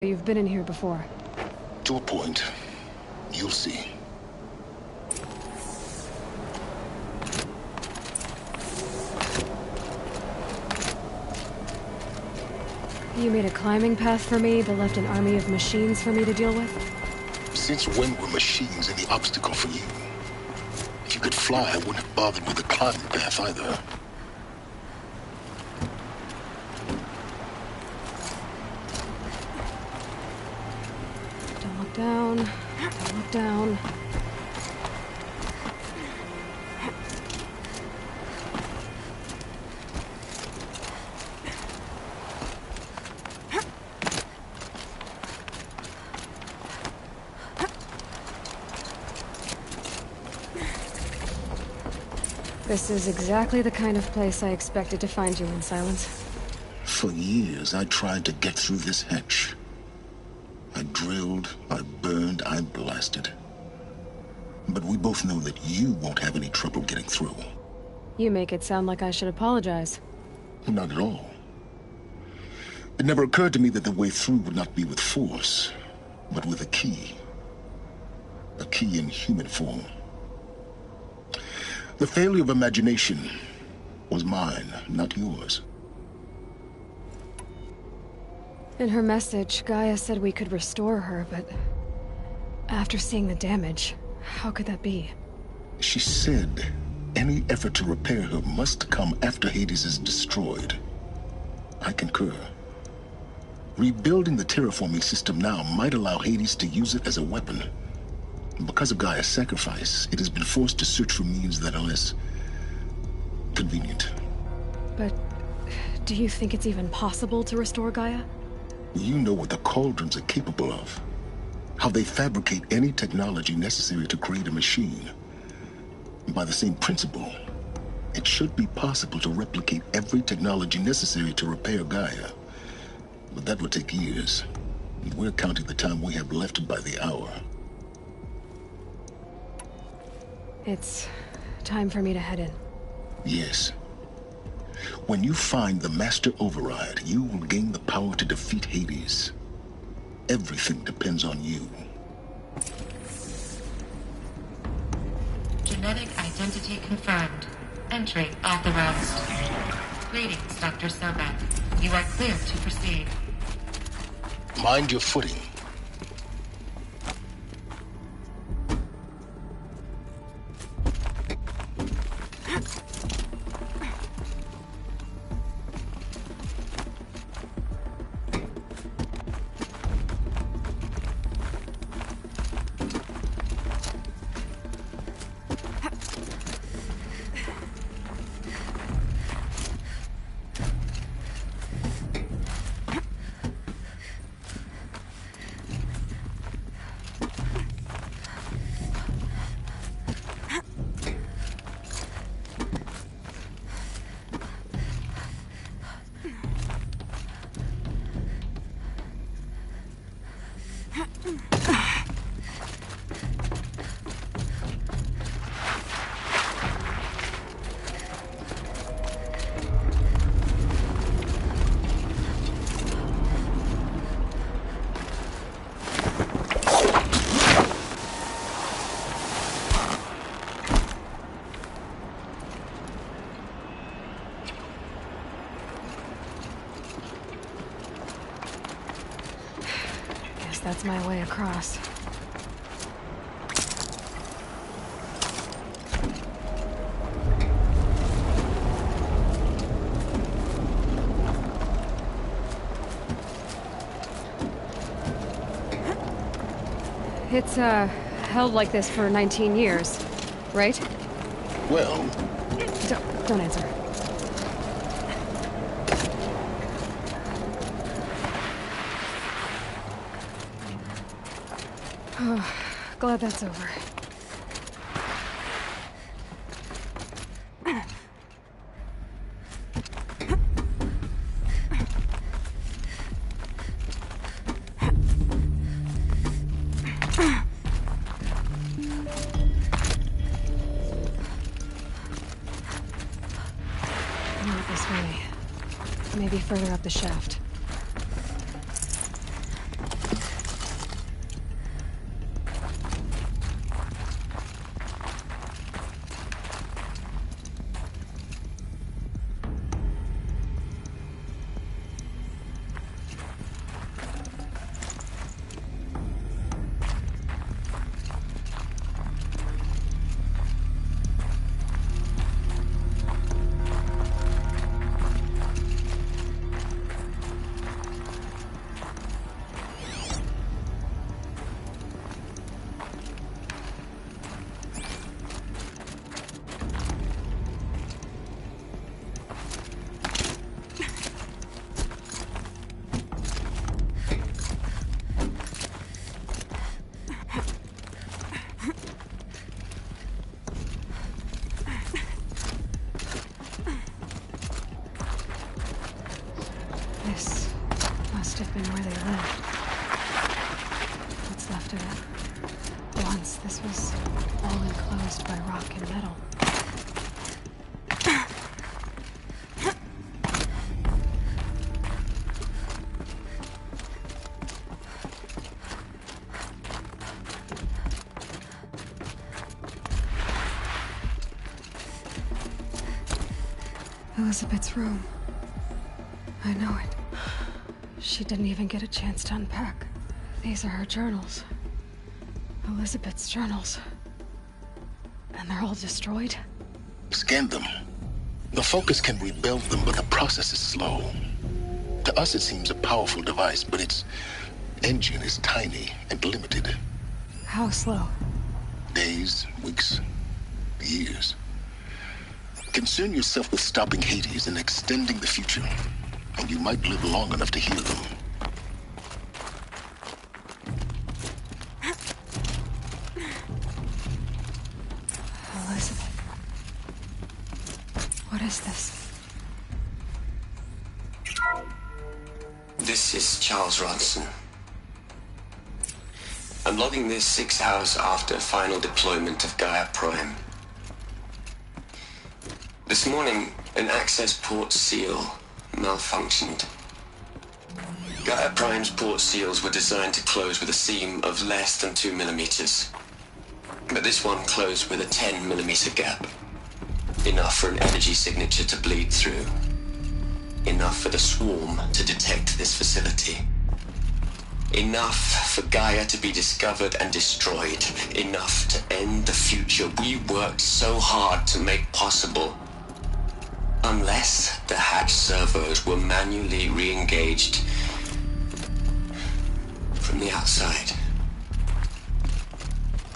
You've been in here before. To a point. You'll see. You made a climbing path for me, but left an army of machines for me to deal with? Since when were machines any obstacle for you? If you could fly, I wouldn't have bothered with the climbing path either. Don't look down. Don't look down. This is exactly the kind of place I expected to find you in, Silence. For years, I tried to get through this hatch. I drilled, I burned, I blasted. But we both know that you won't have any trouble getting through. You make it sound like I should apologize. Not at all. It never occurred to me that the way through would not be with force, but with a key. A key in human form. The failure of imagination was mine, not yours. In her message, Gaia said we could restore her, but after seeing the damage, how could that be? She said any effort to repair her must come after Hades is destroyed. I concur. Rebuilding the terraforming system now might allow Hades to use it as a weapon. Because of Gaia's sacrifice, it has been forced to search for means that are less convenient. But do you think it's even possible to restore Gaia? You know what the Cauldrons are capable of. How they fabricate any technology necessary to create a machine. By the same principle, it should be possible to replicate every technology necessary to repair Gaia. But that would take years. And we're counting the time we have left by the hour. It's time for me to head in. Yes. When you find the Master Override, you will gain the power to defeat Hades. Everything depends on you. Genetic identity confirmed. Entry authorized. Greetings, Dr. Sobek. You are clear to proceed. Mind your footing. That's my way across. It's, held like this for 19 years, right? Well... Don't answer. Oh, glad that's over. Not this way. Maybe further up the shaft. Elizabeth's room. I know it. She didn't even get a chance to unpack. These are her journals. Elizabeth's journals. And they're all destroyed? Scan them. The Focus can rebuild them, but the process is slow. To us, it seems a powerful device, but its engine is tiny and limited. How slow? Days, weeks, years. Concern yourself with stopping Hades and extending the future, and you might live long enough to hear them. Elizabeth. What is this? This is Charles Ronson. I'm logging this 6 hours after final deployment of Gaia Prime. This morning, an access port seal malfunctioned. Gaia Prime's port seals were designed to close with a seam of less than 2 millimeters. But this one closed with a 10 millimeter gap. Enough for an energy signature to bleed through. Enough for the swarm to detect this facility. Enough for Gaia to be discovered and destroyed. Enough to end the future we worked so hard to make possible. Unless the hatch servos were manually re-engaged from the outside.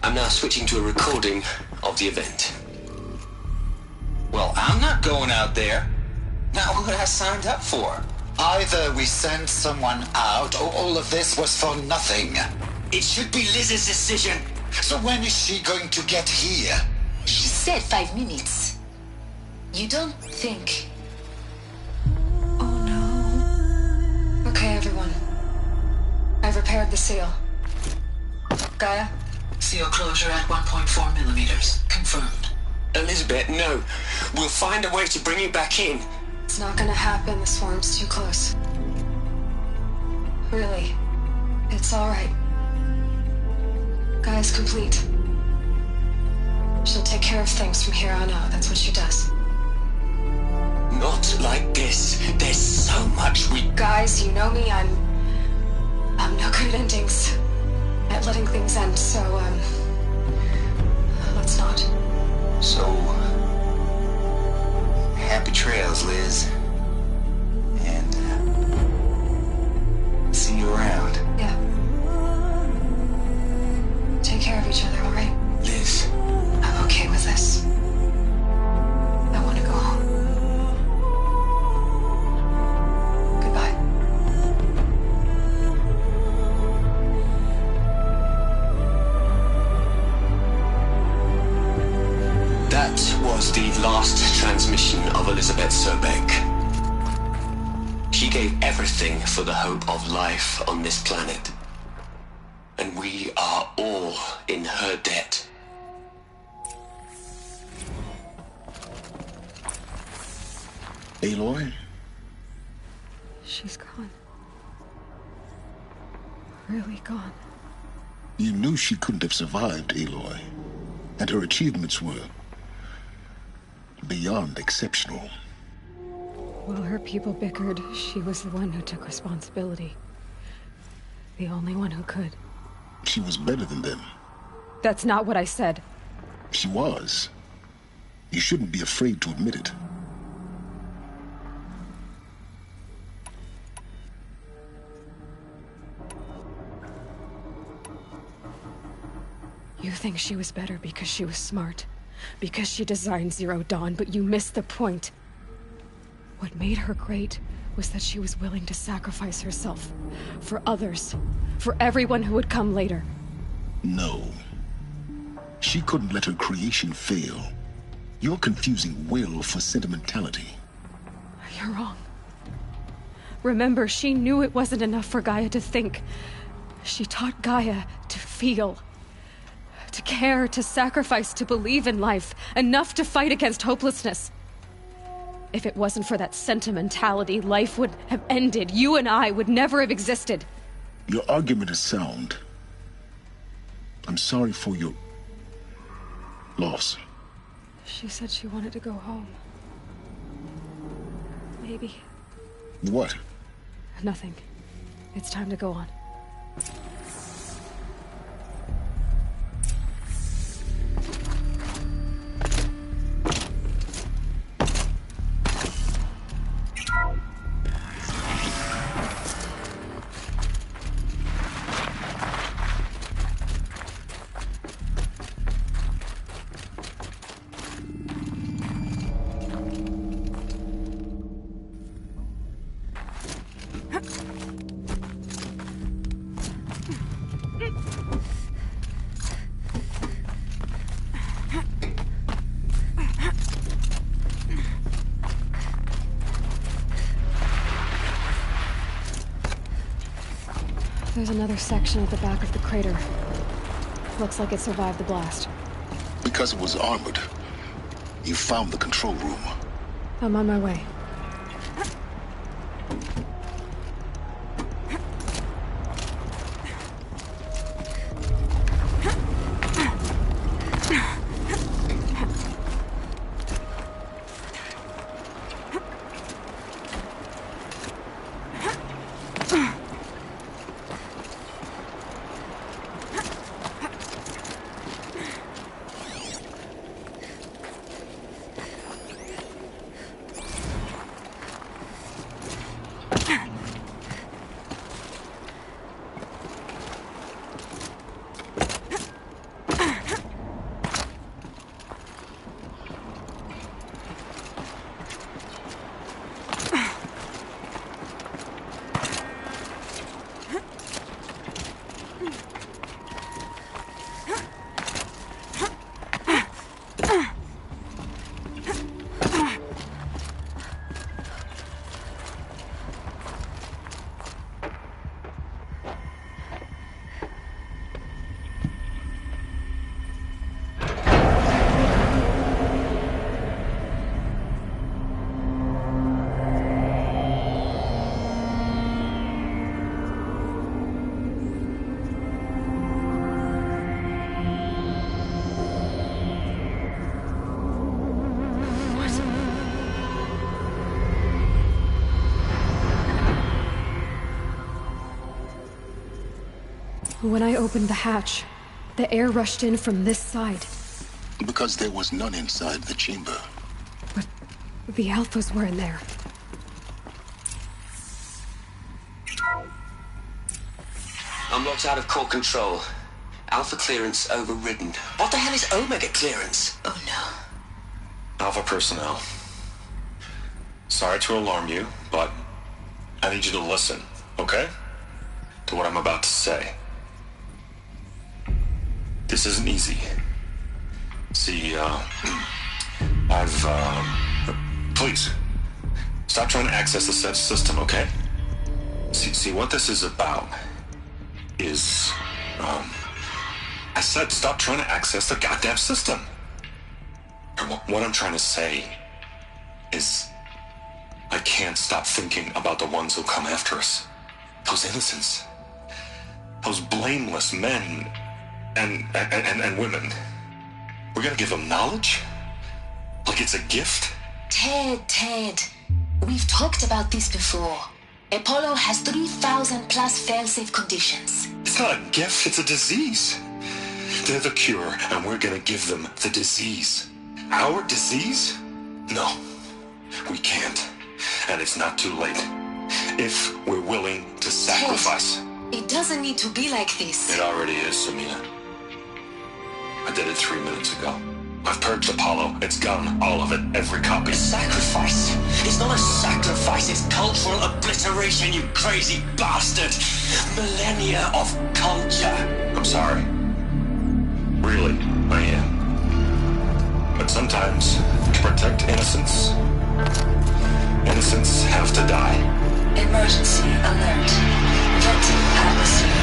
I'm now switching to a recording of the event. Well, I'm not going out there. Not what I signed up for. Either we send someone out, or all of this was for nothing. It should be Liz's decision. So when is she going to get here? She said 5 minutes. You don't think... Oh no. Okay, everyone. I've repaired the seal. Gaia? Seal closure at 1.4 millimeters. Confirmed. Elizabeth, no. We'll find a way to bring you back in. It's not gonna happen. The swarm's too close. Really. It's alright. Gaia's complete. She'll take care of things from here on out. That's what she does. Not like this. There's so much we... Guys, you know me. I'm no good at endings. At letting things end, so, let's not. So... happy trails, Liz. And, see you around. Yeah. Take care of each other, alright? Liz. I'm okay with this. I want to go home. Goodbye. That was the last transmission of Elizabeth Sobeck. She gave everything for the hope of life on this planet. And we are all in her debt. Aloy? She's gone. Really gone. You knew she couldn't have survived, Aloy. And her achievements were beyond exceptional. While her people bickered, she was the one who took responsibility. The only one who could. She was better than them. That's not what I said. She was. You shouldn't be afraid to admit it. You think she was better because she was smart, because she designed Zero Dawn, but you missed the point. What made her great was that she was willing to sacrifice herself for others, for everyone who would come later. No. She couldn't let her creation fail. You're confusing will for sentimentality. You're wrong. Remember, she knew it wasn't enough for Gaia to think. She taught Gaia to feel. To care, to sacrifice, to believe in life. Enough to fight against hopelessness. If it wasn't for that sentimentality, life would have ended. You and I would never have existed. Your argument is sound. I'm sorry for your loss. She said she wanted to go home. Maybe. What? Nothing. It's time to go on. There's another section at the back of the crater. Looks like it survived the blast. Because it was armored. You found the control room. I'm on my way. When I opened the hatch, the air rushed in from this side. Because there was none inside the chamber. But the Alphas were in there. I'm locked out of core control. Alpha clearance overridden. What the hell is Omega clearance? Oh no. Alpha personnel. Sorry to alarm you, but I need you to listen, okay? To what I'm about to say. This isn't easy. See, please, stop trying to access the system, okay? See, what this is about is, I said stop trying to access the goddamn system. What I'm trying to say is, I can't stop thinking about the ones who come after us. Those innocents. Those blameless men and women. We're gonna give them knowledge? Like it's a gift? Ted. We've talked about this before. Apollo has 3,000 plus fail-safe conditions. It's not a gift, it's a disease. They're the cure, and we're gonna give them the disease. Our disease? No, we can't. And it's not too late. If we're willing to sacrifice. Ted, it doesn't need to be like this. It already is, Samina. I did it 3 minutes ago. I've purged Apollo. It's gone. All of it. Every copy. Sacrifice? It's not a sacrifice, it's cultural obliteration, you crazy bastard! Millennia of culture! I'm sorry. Really, I am. But sometimes, to protect innocence, innocents have to die. Emergency alert. Venting atmosphere.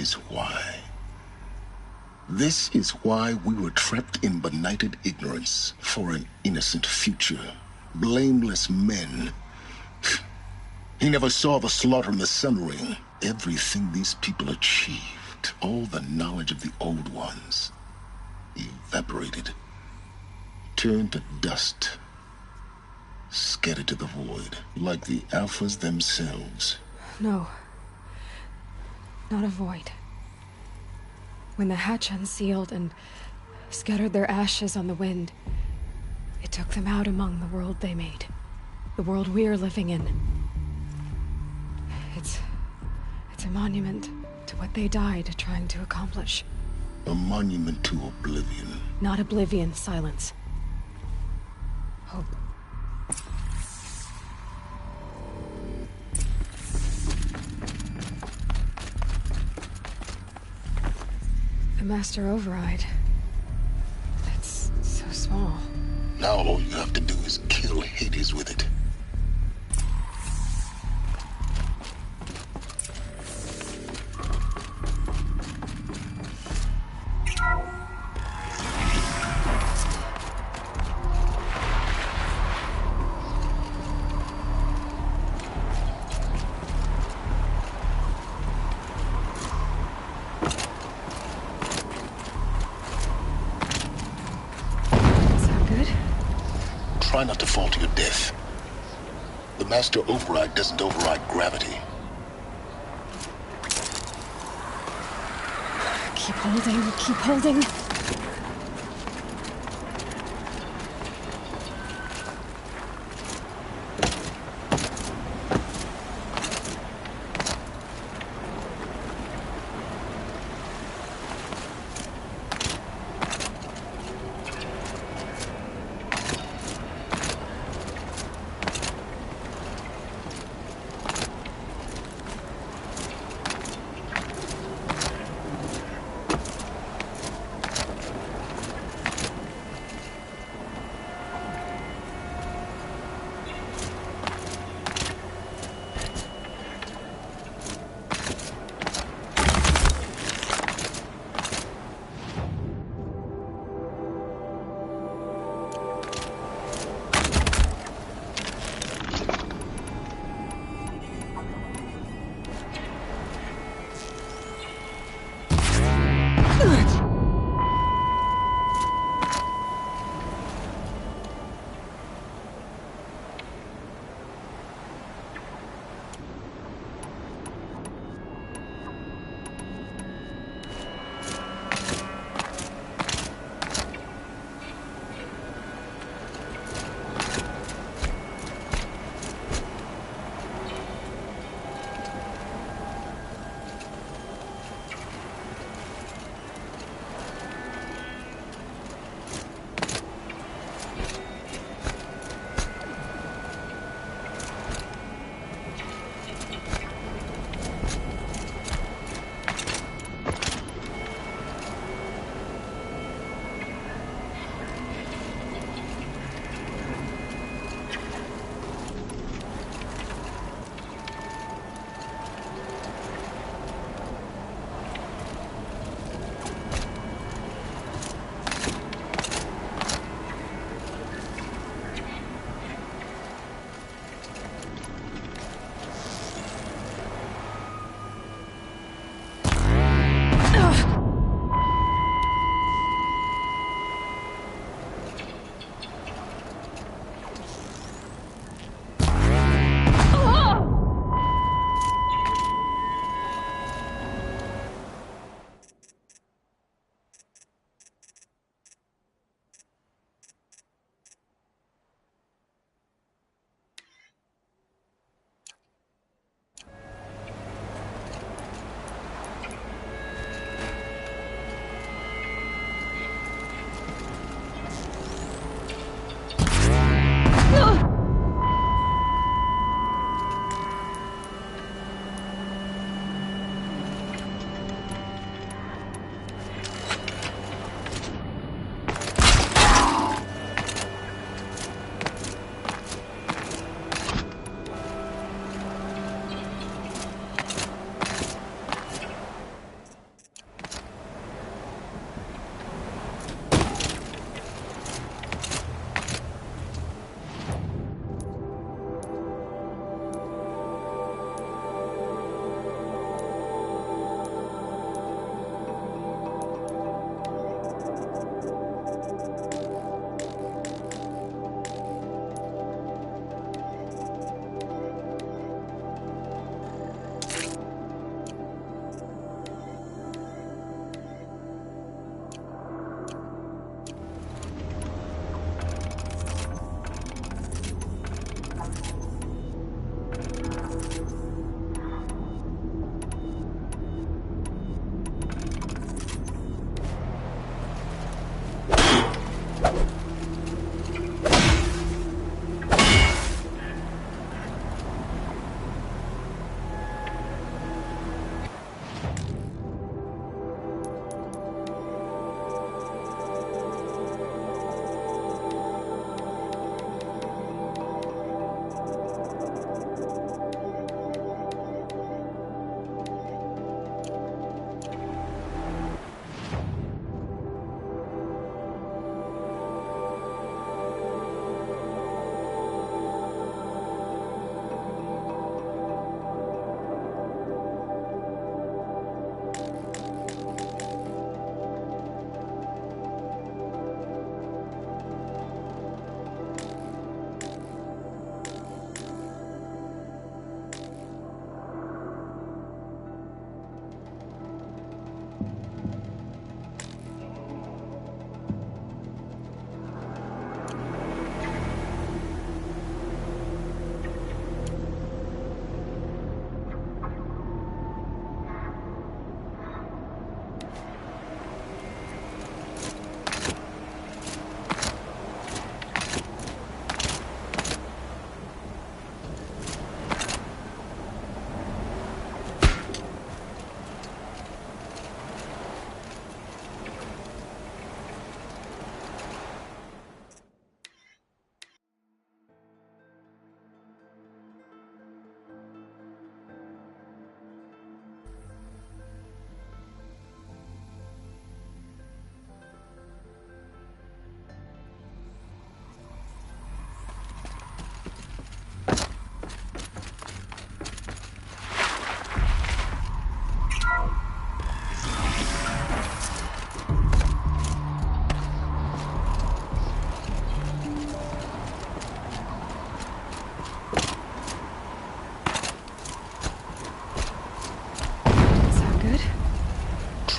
is why. This is why we were trapped in benighted ignorance for an innocent future. Blameless men. He never saw the slaughter in the Sun Ring. Everything these people achieved, all the knowledge of the old ones, evaporated, turned to dust, scattered to the void, like the Alphas themselves. No. Not a void. When the hatch unsealed and scattered their ashes on the wind, it took them out among the world they made. The world we're living in. It's a monument to what they died trying to accomplish. A monument to oblivion. Not oblivion, silence. Hope. The Master Override. That's so small. Now all you have to do is kill Hades with it. Try not to fall to your death. The Master Override doesn't override gravity. Keep holding, keep holding.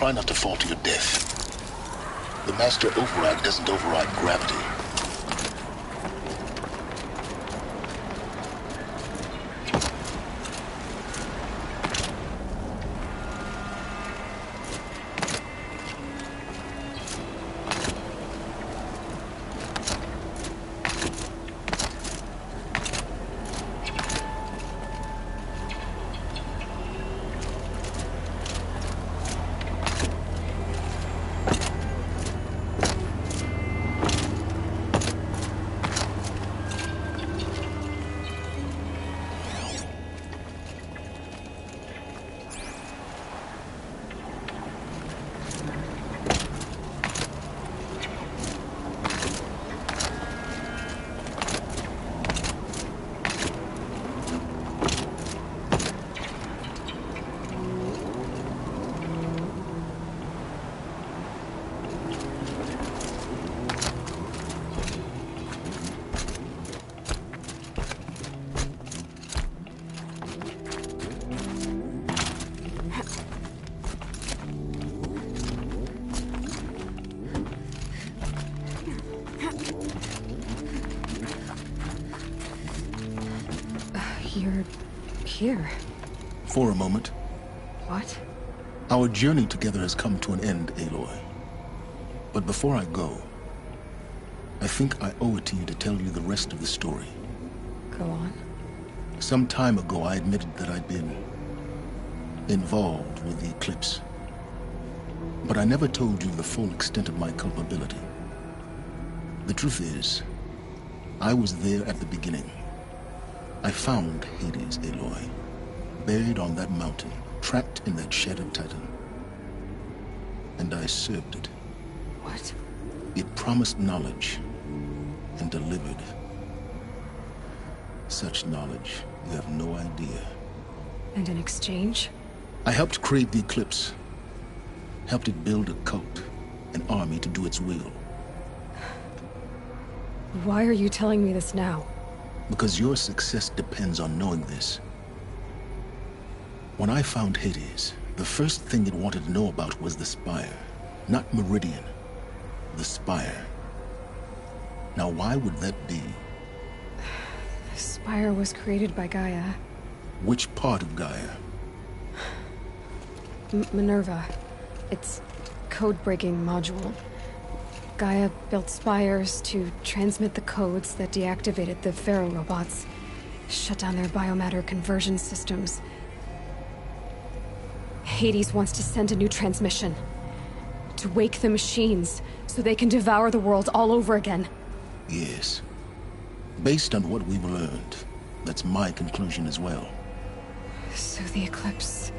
try not to fall to your death. The master override doesn't override gravity. You're here. For a moment. What? Our journey together has come to an end, Aloy. But before I go, I think I owe it to you to tell you the rest of the story. Go on. Some time ago, I admitted that I'd been involved with the Eclipse. But I never told you the full extent of my culpability. The truth is, I was there at the beginning. I found Hades, Aloy, buried on that mountain, trapped in that shattered Titan. And I served it. What? It promised knowledge and delivered. Such knowledge, you have no idea. And in exchange? I helped create the Eclipse. Helped it build a cult, an army to do its will. Why are you telling me this now? Because your success depends on knowing this. When I found Hades, the first thing it wanted to know about was the Spire. Not Meridian. The Spire. Now why would that be? The Spire was created by Gaia. Which part of Gaia? Minerva. Its code-breaking module. Gaia built spires to transmit the codes that deactivated the Pharaoh robots, shut down their biomatter conversion systems. Hades wants to send a new transmission. To wake the machines, so they can devour the world all over again. Yes. Based on what we've learned, that's my conclusion as well. So the Eclipse...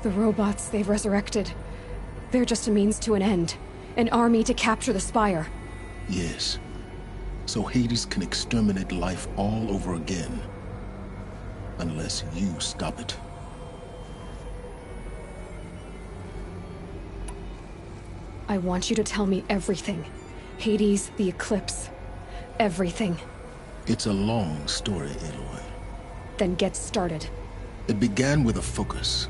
the robots they've resurrected... they're just a means to an end. An army to capture the Spire. Yes. So Hades can exterminate life all over again. Unless you stop it. I want you to tell me everything. Hades, the Eclipse. Everything. It's a long story, Aloy. Then get started. It began with a focus.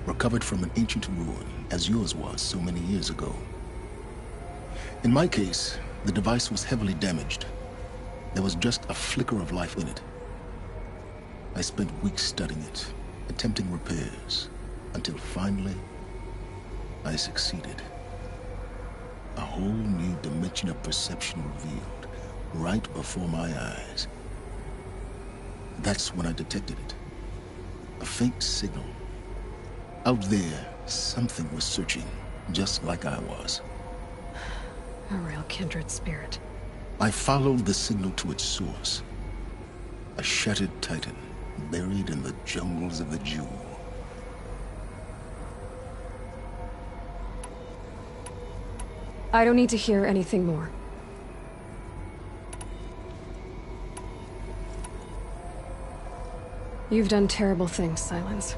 Recovered from an ancient ruin, as yours was so many years ago. In my case, the device was heavily damaged. There was just a flicker of life in it. I spent weeks studying it, attempting repairs, until finally, I succeeded. A whole new dimension of perception revealed, right before my eyes. That's when I detected it. A faint signal. Out there, something was searching, just like I was. A real kindred spirit. I followed the signal to its source. A shattered Titan, buried in the jungles of the Jewel. I don't need to hear anything more. You've done terrible things, Silence.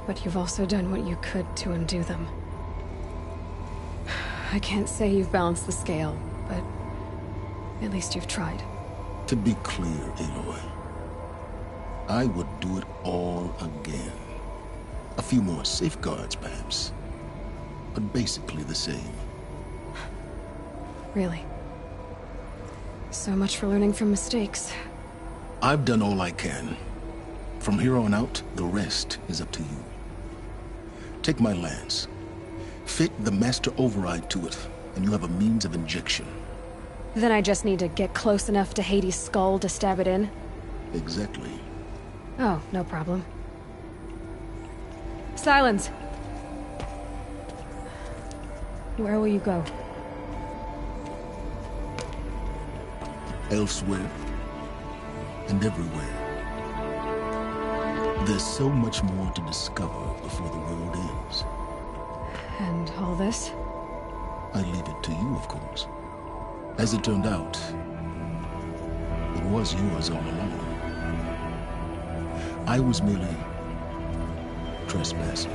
But you've also done what you could to undo them. I can't say you've balanced the scale, but at least you've tried. To be clear, Aloy, I would do it all again. A few more safeguards, perhaps. but basically the same. Really? So much for learning from mistakes. I've done all I can. From here on out, the rest is up to you. Take my lance. Fit the master override to it, and you have a means of injection. Then I just need to get close enough to Hades' skull to stab it in? Exactly. Oh, no problem. Silence! Where will you go? Elsewhere. And everywhere. There's so much more to discover before the world ends. And all this? I leave it to you, of course. As it turned out, it was yours all along. I was merely trespassing.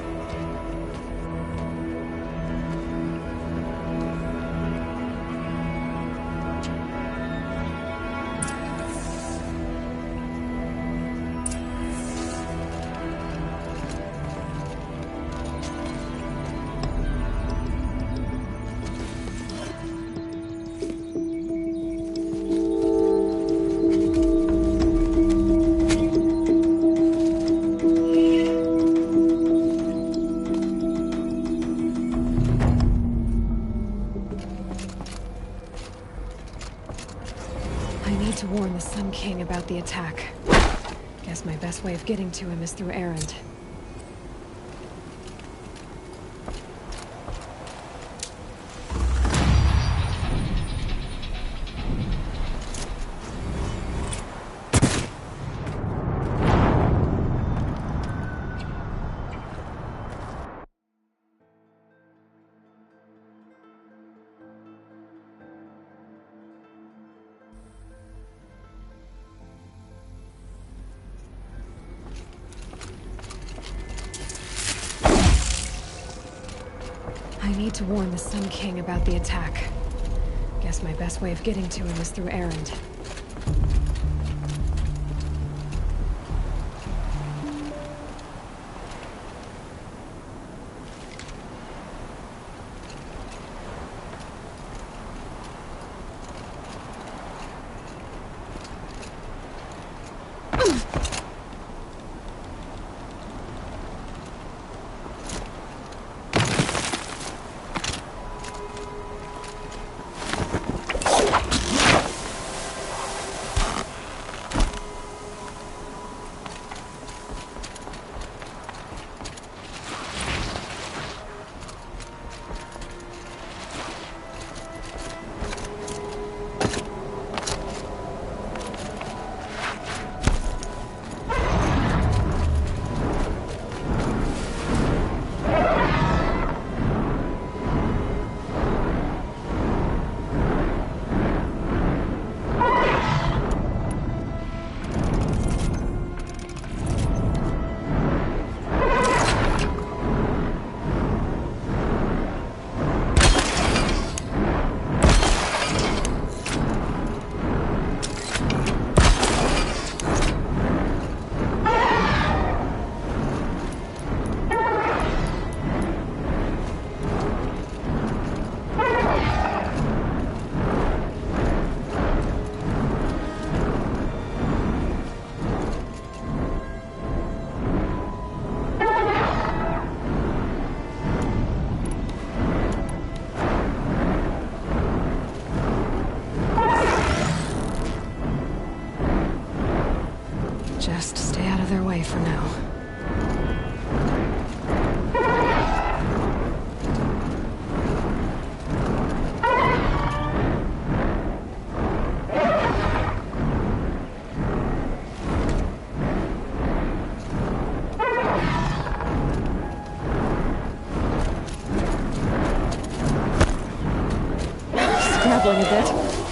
To warn the Sun King about the attack. Guess my best way of getting to him is through Erend. I need to warn the Sun King about the attack. Guess my best way of getting to him is through Erend. Just stay out of their way for now. Scrabbling a bit.